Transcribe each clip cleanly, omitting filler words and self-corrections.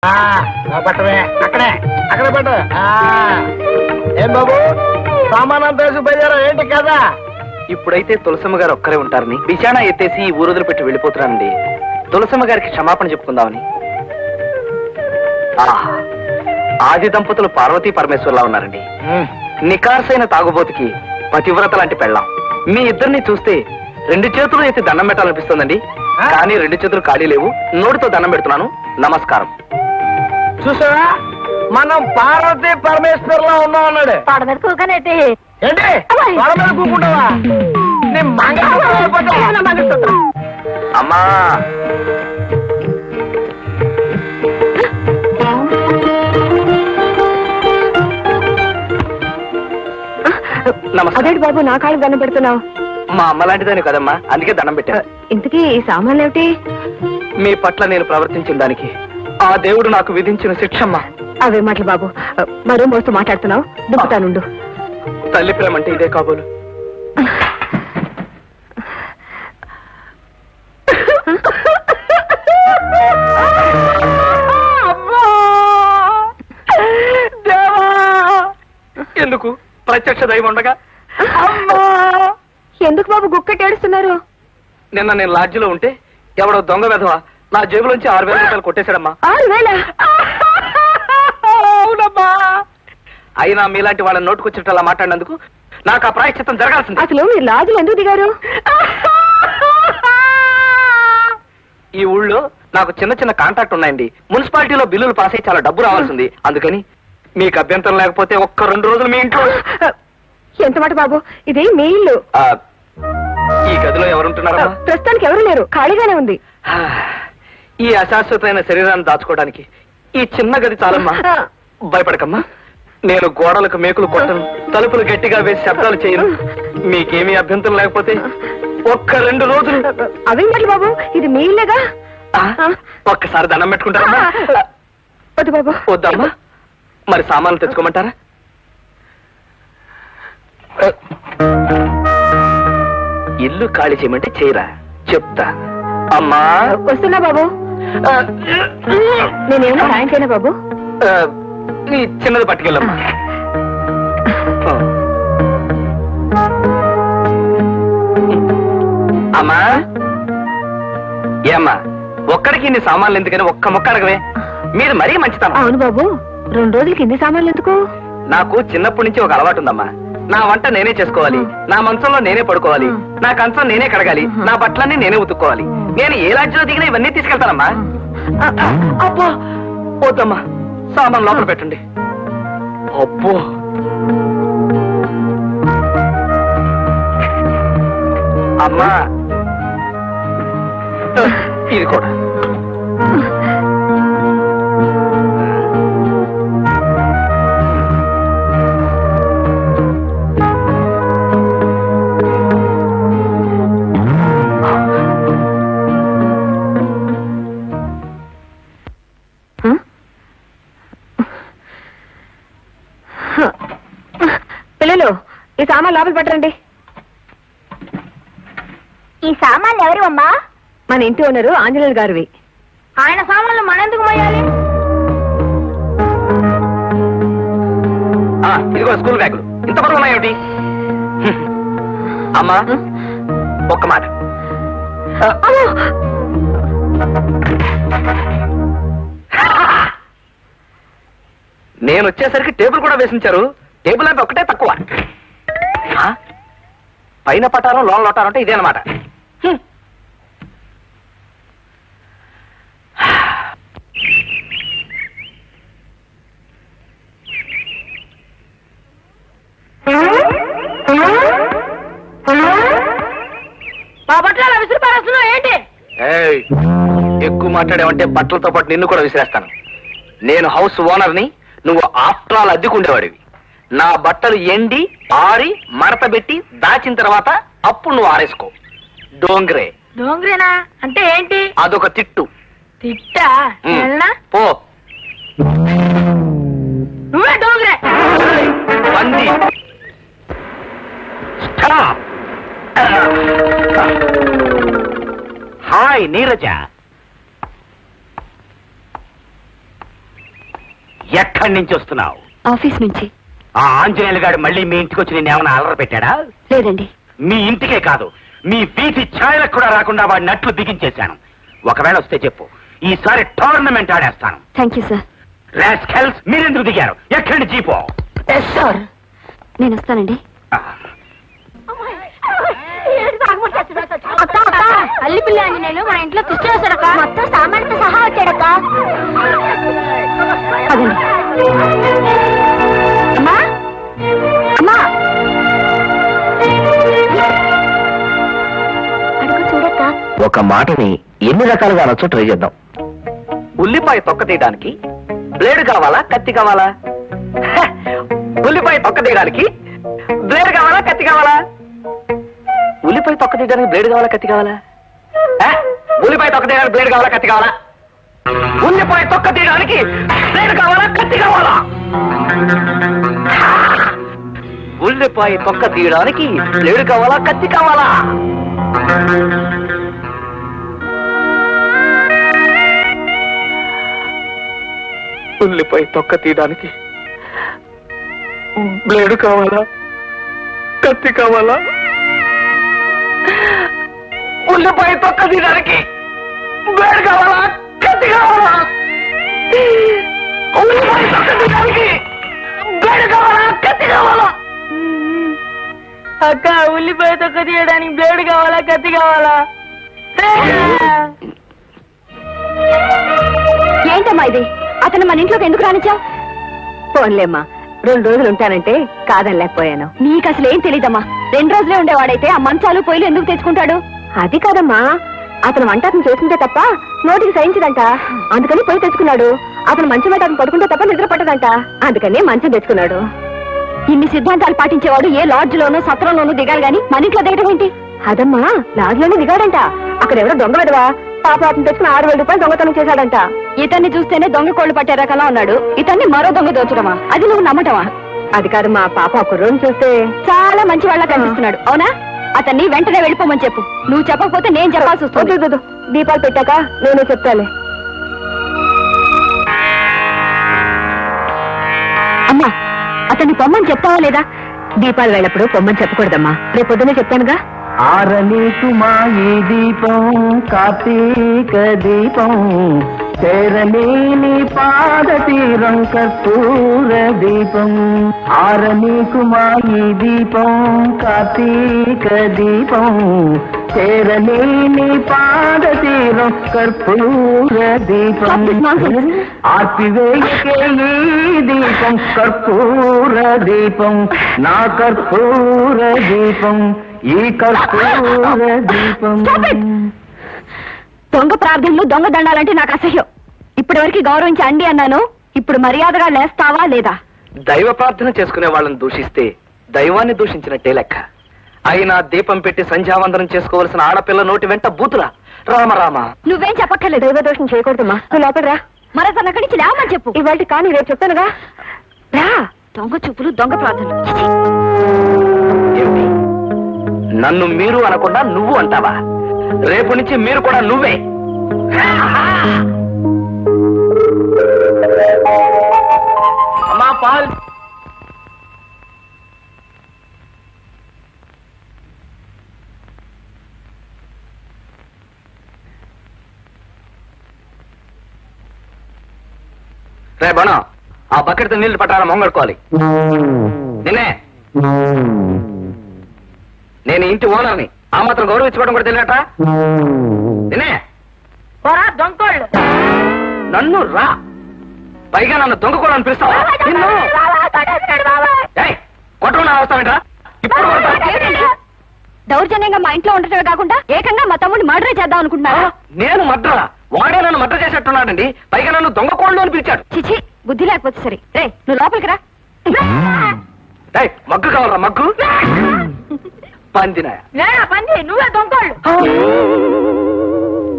పట్టమే అక్కడే అక్కడ పెట్టు. ఏం బాబు సామాన్ అంతా వేసి బయలుదేరా ఏంటి కదా? ఇప్పుడైతే తులసమ్మ గారు ఒక్కరే ఉంటారని బిచానా ఎత్తేసి ఈ ఊరు వదిలిపెట్టి వెళ్ళిపోతున్నానండి. తులసమ్మ గారికి క్షమాపణ చెప్పుకుందామని. ఆది దంపతులు పార్వతీ పరమేశ్వర్లా ఉన్నారండి. నికార్సైన తాగుబోతుకి పతివ్రత లాంటి పెళ్ళాం. మీ ఇద్దరిని చూస్తే 2 చేతులు ఎత్తి దండం పెట్టాలనిపిస్తుందండి. కానీ 2 చేతులు ఖాళీ లేవు. నోటితో దండం పెడుతున్నాను. నమస్కారం. చూసావా, మనం పార్వతీ పరమేశ్వర్లా ఉన్నాం అన్నాడు. తోడ మీద కూకనేటి ఏంటి తోడ మీద కూకుంటావా? నీ మంగళ అమ్మా అదేంటి బాబు నా కాళ్ళకి దండం పెడుతున్నావు? మా అమ్మ లాంటిదాన్ని కదమ్మా, అందుకే దండం పెట్టాను. ఇంతకీ ఈ సామాన్లు ఏమిటి? మీ పట్ల నేను ప్రవర్తించిన దానికి ఆ దేవుడు నాకు విధించిన శిక్షమ్మా. అవే మాటలు బాబు, మరో మోస్తూ మాట్లాడుతున్నావు. దుంపుతానుండు. తల్లి ప్రేమ అంటే ఇదే కాబోలు. ఎందుకు ప్రత్యక్ష దైవం ఉండగా? ఎందుకు బాబు గుక్కటి ఏడుస్తున్నారు? నిన్న నేను లాడ్జిలో ఉంటే ఎవడో దొంగ వెధవ నా జేబులోంచి 6,000 రూపాయలు కొట్టేశాడమ్మా. 6,000? అవునమ్మా. అయినా మీలాంటి వాళ్ళని నోటుకొచ్చినట్టు అలా మాట్లాడినందుకు నాకు ఆ ప్రాయశ్చిత్తం జరగాల్సింది. అసలు మీరు లాడ్జిలో ఎందుకు దిగారు? ఈ ఊళ్ళో నాకు చిన్న చిన్న కాంట్రాక్ట్ ఉన్నాయండి. మున్సిపాలిటీలో బిల్లులు పాస్ అయ్యి చాలా డబ్బు రావాల్సింది. అందుకని మీకు అభ్యంతరం లేకపోతే ఒక్క 2 రోజులు మీ ఇంట్లో. ఎంత మాట బాబు, ఇది మీ ఇల్లు. ఈ గదిలో ఎవరుంటున్నారా? ప్రస్తుతానికి ఎవరు లేరు, ఖాళీగానే ఉంది. ఈ అశాశ్వతమైన శరీరాన్ని దాచుకోవడానికి ఈ చిన్న గది చాలమ్మా. భయపడకమ్మా, నేను గోడలకు మేకులు కొట్టను, తలుపులు గట్టిగా వేసి శబ్దాలు చేయను. మీకేమీ అభ్యంతరం లేకపోతే ఒక్క 2 రోజులు. అవి మాటలు బాబు, ఇది మీ ఇల్లేగా. ఒక్కసారి దండం పెట్టుకుంటారమ్మా. వద్దు బాబు. వద్దమ్మా, మరి సామాన్లు తెచ్చుకోమంటారా? ఇల్లు ఖాళీ చేయమంటే చేయరా? చెప్తా. అమ్మా వస్తున్నా బాబు. నేనేమన్నా సాయంకైనా బాబు? నీ చిన్నది పట్టుకెళ్ళమ్మా. అమ్మా ఏమ్మా, ఒక్కడికి ఇన్ని సామాన్లు ఎందుకని ఒక్క మొక్క అడగవే. మీరు మరీ మంచిదమ్మా. అవును బాబు, 2 రోజులకి ఇన్ని సామాన్లు ఎందుకు? నాకు చిన్నప్పటి నుంచి ఒక అలవాటు ఉందమ్మా. నా వంట నేనే చేసుకోవాలి, నా మంచంలో నేనే పడుకోవాలి, నా కంచం నేనే కడగాలి, నా బట్టలన్నీ నేనే ఉతుక్కోవాలి. నేను ఏ లాడ్జిలో దిగినా ఇవన్నీ తీసుకెళ్తానమ్మా. అబ్బో వద్దమ్మా, సామాన్ లోపల పెట్టండి. అబ్బో అమ్మా, ఇది కూడా. పిల్లలు, ఈ సామాన్ లోపల పెట్టండి. ఈ సామాన్లు ఎవరు అమ్మా? మన ఇంటి ఓనరు ఆంజనేయులు గారివి. ఆయన సామాన్లు మనెందుకు మోయాలి? ఇదిగో స్కూల్ బ్యాగులు ఇంత బరువు ఉన్నాయేమిటి? అమ్మా ఒక్క మాట. నేను వచ్చేసరికి టేబుల్ కూడా వేసించారు. టేబుల్ అంటే ఒకటే తక్కువ. పైన పట్టారం లోన లోటారం అంటే ఇదే అనమాట. మా బట్టలు అలా విసిరి పారేస్తున్నావు ఏంటి? ఎక్కువ మాట్లాడావంటే బట్టలతో పాటు నిన్ను కూడా విసిరేస్తాను. నేను హౌస్ ఓనర్ని, నువ్వు ఆఫ్టర్ ఆల్ అద్దెకుండేవాడివి. నా బట్టలు ఎండి ఆరి మడత పెట్టి దాచిన తర్వాత అప్పుడు నువ్వు ఆరేసుకో. డోంగ్రే. డోంగ్రేనా అంటే ఏంటి? అదొక తిట్టు. తిట్టా? పో. నువ్వే డోంగ్రే. పంది. స్టాప్. హాయ్ నీరజ. ఎక్కడి నుంచి వస్తున్నావు? ఆఫీస్ నుంచి. ఆ ఆంజనేయులు గారు మళ్ళీ మీ ఇంటికి వచ్చి నేనేమైనా అలర పెట్టాడా? లేదండి. మీ ఇంటికే కాదు, మీ వీధి ఛాయలకు కూడా రాకుండా వాడి నట్లు బిగించేశాను. ఒకవేళ వస్తే చెప్పు, ఈసారి టోర్నమెంట్ ఆడేస్తాను. Thank you sir. రాస్కెల్స్, మీరెందుకు దిగారు? ఎక్కడి నుంచి పో. సార్ నేను వస్తానండి. అల్లి పిల్ల అని నేను మన ఇంట్లో తుష్టి వేశాడక మొత్తం సామాన్తో సహా వచ్చాడక. పదండి. అమ్మా అమ్మా అడుగు చూడక్క. ఒక మాటని ఎన్ని రకాలుగా అనొచ్చో ట్రై చేద్దాం. ఉల్లిపాయ తొక్క తీయడానికి బ్లేడ్ కావాలా, కత్తి కావాలా? హ! ఉల్లిపాయ తొక్క తీయడానికి బ్లేడ్ కావాలా, కత్తి కావాలా? ఉల్లిపాయ తొక్క తీయడానికి బ్లేడ్ కావాలా, కత్తి కావాలా? హ! ఉల్లిపాయ తొక్క తీయడానికి బ్లేడ్ కావాలా, కత్తి కావాలా? ఉల్లిపాయ తొక్క తీయడానికి బ్లేడ్ కావాలా, కత్తి కావాలా? ఉల్లిపాయ తొక్క తీయడానికి బ్లేడ్ కావాలా, కత్తి కావాలా? ఉల్లిపాయ తొక్క తీయడానికి బ్లేడ్ కావాలా, కత్తి కావాలా? ఉల్లిపాయ తొక్క తీయడానికి బ్లేడ్ కావాలా, కత్తి కావాలా? ఉల్లిపాయ తొక్క తీయడానికి బ్లేడ్ కావాలా, కత్తి కావాలా? అక్క ఉల్లిపాయ తొక్క తీయడానికి బ్లేడ్ కావాలా, కత్తి కావాలా? ఏంటమ్మా ఇది? అతను మన ఇంట్లోకి ఎందుకు రానిచ్చావు? ఫోన్లేమ్మా, 2 రోజులు ఉంటానంటే కాదనలేకపోయాను. నీకు అసలు ఏం తెలీదమ్మా. 2 రోజులే ఉండేవాడైతే ఆ మంచాలు పొయ్యిలు ఎందుకు తెచ్చుకుంటాడు? అది కాదమ్మా, అతను వంట అతను చేస్తుంటే తప్ప నోటికి సహించదంట. అందుకని పొయ్యి తెచ్చుకున్నాడు. అతను మంచం మీద అతను పడుకుంటే తప్ప నిద్ర పట్టదంట. అందుకని మంచం తెచ్చుకున్నాడు. ఇన్ని సిద్ధాంతాలు పాటించేవాడు ఏ లాడ్జ్ లోనూ సత్రంలోనూ దిగాలి గాని మన ఇంట్లో దిగడం ఏంటి? అదమ్మా, లాడ్జ్ లోనే దిగాడంట. అక్కడ ఎవరో దొంగ విడవా పాప అతను తెచ్చుకుని 6,000 రూపాయలు దొంగతనం చేశాడంట. ఇతన్ని చూస్తేనే దొంగ కోళ్లు పట్టే రకంగా ఉన్నాడు. ఇతన్ని మరో దొంగ దోచడమా? అది నువ్వు నమ్మటమా? అది కాదు మా పాప కుర్రోని చూస్తే చాలా మంచి వాళ్ళ కనిపిస్తున్నాడు. అవునా? అతన్ని వెంటనే వెళ్ళిపోమని చెప్పు. నువ్వు చెప్పకపోతే నేను చెప్పాల్సి వస్తుంది. దీపాలు పెట్టాక నేనే చెప్తాలే. అమ్మా, అతన్ని పొమ్మని చెప్తావా లేదా? దీపాలు వెళ్ళప్పుడు పొమ్మని చెప్పకూడదమ్మా. రేపు పొద్దునే చెప్తానుగా. ఆరనీకుమా ఈ దీపం కార్తీక దీపం, చేరలేని పాద తీరం కర్పూర దీపం. ఆరనీకుమా ఈ దీపం కార్తీక దీపం, చేరలేని పాద తీరం కర్పూర దీపం. ఆర్పివేయకే ఈ దీపం కర్పూర దీపం, నా కర్పూర దీపం, ఈ కర్పూర దీపం. దొంగ ప్రార్థనలు దొంగ దండాలంటే నాకు అసహ్యం. ఇప్పటి వరకు గౌరవించి అండి అన్నాను. ఇప్పుడు మర్యాదగా లేస్తావా లేదా? దైవ ప్రార్థన చేసుకునే వాళ్ళని దూషిస్తే దైవాన్ని దూషించినట్టే లెక్క. అయినా దీపం పెట్టి సంధ్యావందనం చేసుకోవలసిన ఆడపిల్ల నోటి వెంట బూతులా? రామరామ. నువ్వేం చెప్పక్కర్లేదు. దైవ దోషం చేయకూడదమ్మా. నువ్వు లోపల రా. మరొక అక్కడి నుంచి లేవమని చెప్పు. ఇవాళ కానీ రేపు చెప్తానుగా. రా. దొంగ చూపులు దొంగ ప్రార్థనలు. ఏమిటి? నన్ను మీరు అనకుండా నువ్వు అంటావా? రేపు నుంచి మీరు కూడా నువ్వే. అమ్మా పాల్. రే బణం, ఆ బకెట్తో నీళ్లు పట్టాల మొంగడుకోవాలి. నిన్నే, నేను ఇంటి ఓనర్ని. ఆ మాత్రం గౌరవించుకోవడం కూడా తెలియట. నిన్నే పోరా దొంగోళ్ళు. నన్ను రా, పైగా నన్ను దొంగ కూడా అనిపిస్తావా? కొట్టకుండా వస్తావేంట్రా? ఇప్పుడు దౌర్జన్యంగా మా ఇంట్లో ఉండటమే కాకుండా ఏకంగా మా తమ్ముడిని మర్డర్ చేద్దాం అనుకుంటున్నారా? నేను మడ్రా? వాడే నన్ను మడ్ర చేసేట్టున్నాడండి. పైగా నన్ను దొంగ కోళ్ళు అని పిలిచాడు. చిచి, బుద్ధి లేకపోతే సరే. రే, నువ్వు లోపలికి రా. మగ్గు కావాలా? మగ్గు పందినాయ. నేనా పంది? నువ్వే దొంగోళ్ళు.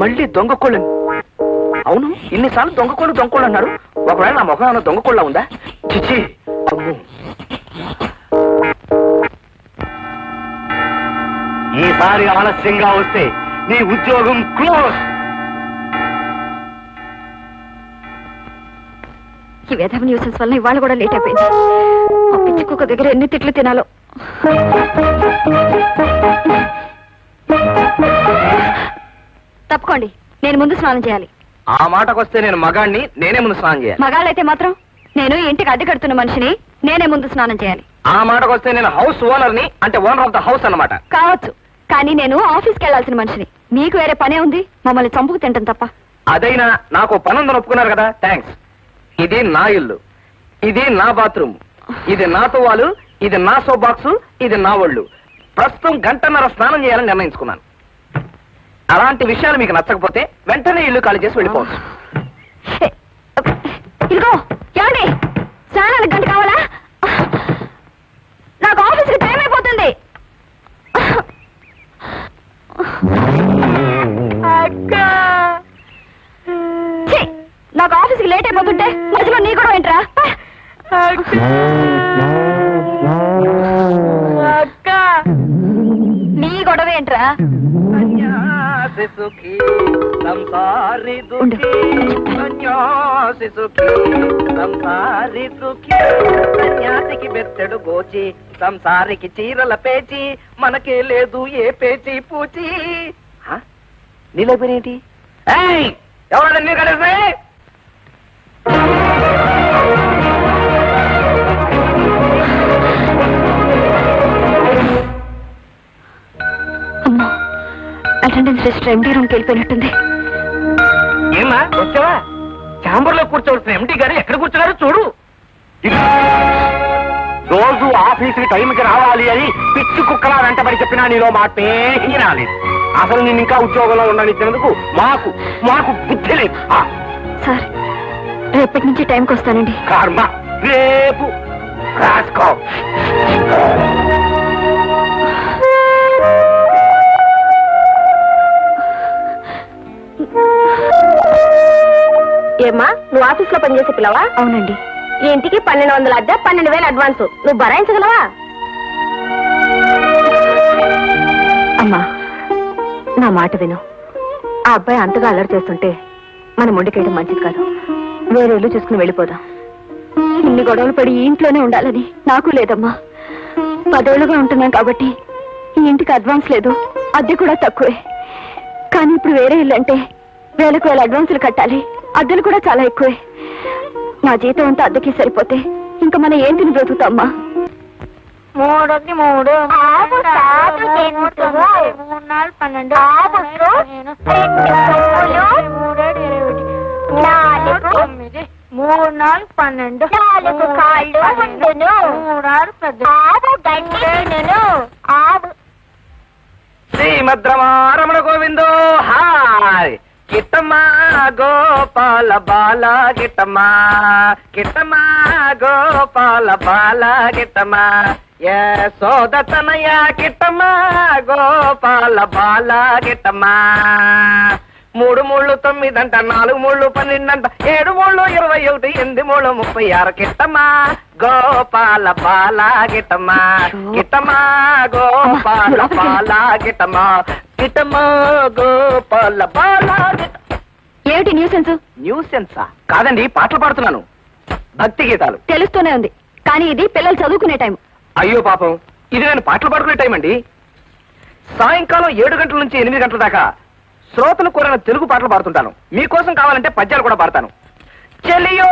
మళ్ళీ దొంగ కోళ్ళు. అవును, ఇన్నిసార్లు దొంగ కోళ్ళు అన్నారు. ఒకవేళ నా ముఖం ఏమైనా దొంగ కోళ్ళ ఉందా? చిచి, అమ్మో. ఈసారి ఆలస్యంగా వస్తే నీ ఉద్యోగం క్లోజ్. ఈ వేధవ న్యూసెన్స్ వల్ల ఇవాళ కూడా లేట్ అయిపోయింది. ఆ పిచ్చి కుక్క దగ్గర ఎన్ని తిట్లు తినాలో. తప్పుకోండి, నేను ముందు స్నానం చేయాలి. ఆ మాటకొస్తే నేను మగాణ్ణి, నేనే ముందు స్నానం చేయాలి. మగాళ్ళైతే మాత్రం నేను ఇంటికి అద్దె కడుతున్న మనిషిని, నేనే ముందు స్నానం చేయాలి. ఆ మాటకొస్తే నేను హౌస్ ఓనర్ని, అంటే ఓనర్ ఆఫ్ ద హౌస్ అన్నమాట. కావచ్చు, కానీ నేను ఆఫీస్కి వెళ్లాల్సిన మనిషిని. మీకు వేరే పనే ఉంది, మమ్మల్ని చంపుకు తింటాం తప్ప. అదైనా నాకు పనుందని ఒప్పుకున్నారు కదా, థ్యాంక్స్. ఇది నా ఇల్లు, ఇది నా బాత్రూమ్, ఇది నా తువ్వాలు, ఇది నా సోప్ బాక్స్, ఇది నా ఒళ్ళు. ప్రస్తుతం గంటన్నర స్నానం చేయాలని నిర్ణయించుకున్నాను. అలాంటి విషయాలు మీకు నచ్చకపోతే వెంటనే ఇల్లు ఖాళీ చేసి వెళ్ళిపోవచ్చు. ఇదిగో ఏమండి, స్నానానికి గంట కావాలా? నాకు ఆఫీస్కి టైం అయిపోతుంది. ఛీ, నాకు ఆఫీస్కి లేట్ అయిపోతుంటే మధ్యలో నీ కూడా ఏంట్రా? నీ గొడవ ఏంట్రా? ఉండు. సన్యాసికి బెత్తడు గోచి, సంసారికి చీరల పేచి, మనకే లేదు ఏ పేచి పూచి. నీలో పేరేంటి? ఎవరైనా నీరు కడేసే? అమ్మా, అటెండెన్స్ రిజిస్టర్ ఎంటీ రూమ్కి వెళ్ళిపోయినట్టుంది. ఏమా వచ్చావా? ఛాంబర్ లో కూర్చోవలసిన ఎంటీ గారు ఎక్కడ కూర్చున్నారో చూడు. రోజు ఆఫీసుకి టైంకి రావాలి అని పిచ్చి కుక్కలా వెంటబడి చెప్పినా నీలో మాటే రాలేదు. అసలు నేను ఇంకా ఉద్యోగంలో ఉండనిచ్చినందుకు మాకు మాకు బుద్ధి లేదు. సార్, రేపటి నుంచి టైంకి వస్తానండి. కర్మ, రేపు రాసుకో. ఏమ్మా, నువ్వు ఆఫీస్ లో పనిచేసే పిల్లవా? అవునండి. ఈ ఇంటికి 1200 అద్దె, 12,000 అడ్వాన్స్. నువ్వు భరాయించగలవా? అమ్మా, నా మాట విను. ఆ అబ్బాయి అంతగా అల్లరి చేస్తుంటే మనం మొండికేయడం మంచిది కాదు. వేరే ఇల్లు చూసుకుని వెళ్ళిపోదాం. ఇన్ని గొడవలు పడి ఈ ఇంట్లోనే ఉండాలని నాకు లేదమ్మా. 10 ఏళ్లుగా ఉంటున్నాం కాబట్టి ఈ ఇంటికి అడ్వాన్స్ లేదు, అద్దె కూడా తక్కువే. కానీ ఇప్పుడు వేరే ఇల్లు అంటే వేలకు వేల అడ్వాన్సులు కట్టాలి, అద్దెలు కూడా చాలా ఎక్కువే. నా జీతం అంతా అద్దెకి సరిపోతే ఇంకా మనం ఏం తిని బ్రతుకుతామ్మా? 3 3 ఆపు, సాటు చేయించు. 3 4 12 ఆపు, 2 4 12 4 కాళ్ళు ఉండును. 3 ఆపు, గంటను ఆపు. శ్రీమద్రమారమణ గోవిందో హాయ్. కిట్టమ్మా గోపాల బాల గిట్టమ్మా, కిట్టమ్మా గోపాల బాల గిట్టమ్మా, యశోదతనయ గిట్టమ్మా గోపాల బాల గిట్టమ్మా. 3 3 9 అంట, 4 3 12 అంట, 7 3 21, 8 3 36 కిట్టమ్మా గోపాల బాల గిట్టమ్మా, గిట్టమ్మా గోపాల బాల గిట్టమ్మా, గిట్టమ్మా గోపాల బాల. ఏమిటి న్యూసెన్స్? న్యూసెన్సా? కాదండి, పాటలు పాడుతున్నాను, భక్తి గీతాలు. తెలుస్తూనే ఉంది, కానీ ఇది పిల్లలు చదువుకునే టైం. అయ్యో పాపం, ఇది నేను పాటలు పాడుకునే టైం అండి. సాయంకాలం 7 గంటల నుంచి 8 గంటల దాకా శ్రోతలు కోరిన తెలుగు పాటలు పాడుతుంటాను. మీకోసం కావాలంటే పద్యాలు కూడా పాడతాను. చెలియో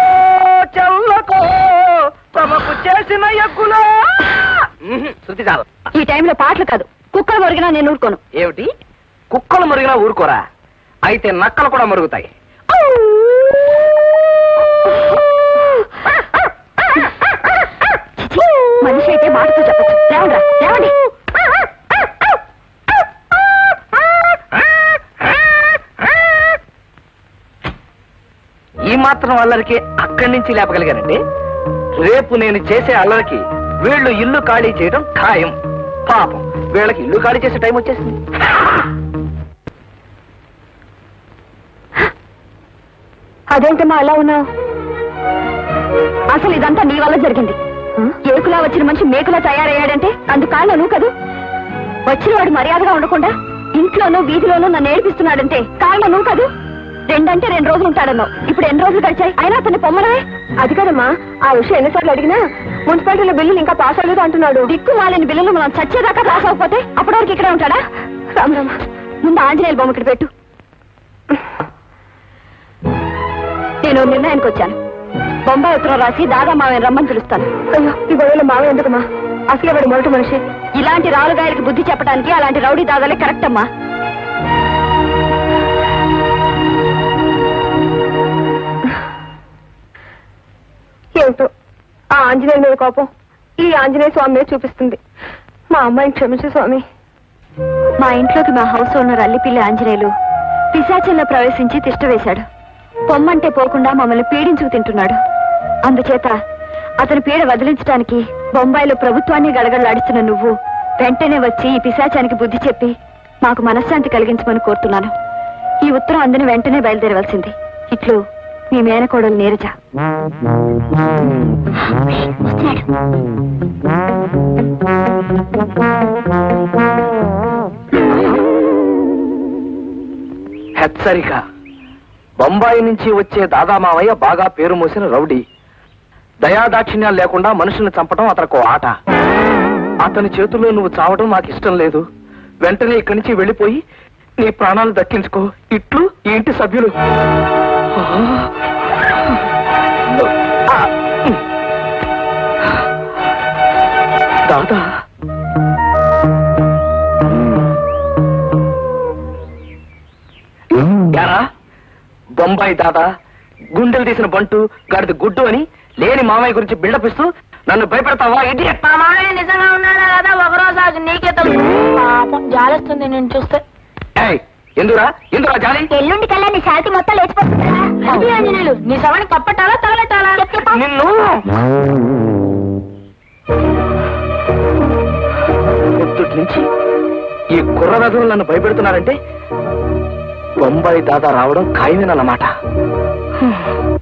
చల్లకో తమకు చేసిన ఎగ్గులో. శృతి చాలు. ఈ టైంలో పాటలు కాదు, కుక్కలు మురిగినా నేను ఊరుకోను. ఏమిటి? కుక్కలు మురిగినా ఊరుకోరా? అయితే నక్కలు కూడా మురుగుతాయి. మనిషి అయితే మాటతో చెప్పచ్చు. లేవండ్రా, లేవండి. ఈ మాత్రం అల్లరికి అక్కడి నుంచి లేపగలిగానండి. రేపు నేను చేసే అల్లరికి వీళ్ళు ఇల్లు ఖాళీ చేయడం ఖాయం. పాపం, వీళ్ళకి ఇల్లు ఖాళీ చేసే టైం వచ్చేసింది. అదేంటమ్మా అలా ఉన్నావు? అసలు ఇదంతా నీ వల్ల జరిగింది. ఏకులా వచ్చిన మనిషి మేకులా తయారయ్యాడంటే అందుకు కారణం నువ్వు కదూ. వచ్చిన వాడు మర్యాదగా ఉండకుండా ఇంట్లోనూ వీధిలోనూ నన్ను ఏడిపిస్తున్నాడంటే కారణం నువ్వు కదూ. రెండంటే 2 రోజులు ఉంటాడన్నావు. ఇప్పుడు ఎన్ని రోజులు గడిచాయి? అయినా అతన్ని పొమ్మలే. అది కదమ్మా, ఆ విషయం ఎన్నిసార్లు అడిగినా మున్సిపాలిటీలో బిల్లులు ఇంకా పాస్ అవ్వలేదు అంటున్నాడు. దిక్కు మాలిన బిల్లులు మనం చచ్చేదాకా పాస్ అవ్వకపోతే అప్పటి వరకు ఇక్కడే ఉంటాడా? రామరామ, ముందు ఆంజనేయుల బొమ్మ ఇక్కడ పెట్టు. నేను నిర్ణయానికి వచ్చాను. బొంబాయి ఉత్తరం రాసి దాదా మావయ్య రమ్మని పిలుస్తాను. అయ్యో, ఈ గొడవలో మావయ్య ఎందుకమ్మా? అసలే వాడు మొదటి మనిషి. ఇలాంటి రాలుగాయలకి బుద్ధి చెప్పడానికి అలాంటి రౌడీ దాదాలే కరెక్ట్ అమ్మా. ఏమిటో ఆ ఆంజనేయుల మీద కోపం ఈ ఆంజనేయ స్వామి మీద చూపిస్తుంది. మా అమ్మాయిని క్షమించు స్వామి. మా ఇంట్లోకి మా హౌస్ ఓనర్ అల్లిపిల్లి ఆంజనేయులు పిశాచంలో ప్రవేశించి తిష్ట వేశాడు. పొమ్మంటే పోకుండా మమ్మల్ని పీడించుకు తింటున్నాడు. అందుచేత అతని పీడ వదిలించడానికి బొంబాయిలో ప్రభుత్వాన్ని గడగడలాడిస్తున్న నువ్వు వెంటనే వచ్చి ఈ పిశాచానికి బుద్ధి చెప్పి మాకు మనశ్శాంతి కలిగించమని కోరుతున్నాను. ఈ ఉత్తరం అందని వెంటనే బయలుదేరవలసింది. ఇట్లు మీ మేనకోడలు నీరజ. హెచ్చరిక. బొంబాయి నుంచి వచ్చే దాదా మావయ్య బాగా పేరు మోసిన రౌడీ. దయాదాక్షిణ్యాలు లేకుండా మనుషుల్ని చంపడం అతనికి ఆట. అతని చేతుల్లో నువ్వు చావడం నాకు ఇష్టం లేదు. వెంటనే ఇక్కడి నుంచి వెళ్ళిపోయి నీ ప్రాణాలు దక్కించుకో. ఇట్లు ఈ ఇంటి సభ్యులు. దాదా, యారా బొంబాయి దాదా, గుండెలు తీసిన బంటు, గాడిద గుడ్డు అని లేని మామయ్య గురించి బిల్డప్ ఇస్తూ నన్ను భయపెడతావా? ఇడియట్. మా మామయ్య నిజంగా ఉన్నాడా కదా ఒకరోజు అది నీకే తెలుసు. పాపం జాలేస్తుంది నేను చూస్తే. ఎందురా ఎందురా జాలి? ఎల్లుండి కల్లా నీ శాంతి మొత్తం లేచిపోతుందా? ఆంజనేయులు, నీ శవాన్ని కప్పటాలా తగలటాలా? నిన్ను పొద్దుటి నుంచి ఈ కుర్ర వెధవులు నన్ను భయపెడుతున్నారంటే బొంబాయి దాదా రావడం ఖాయమేనన్నమాట.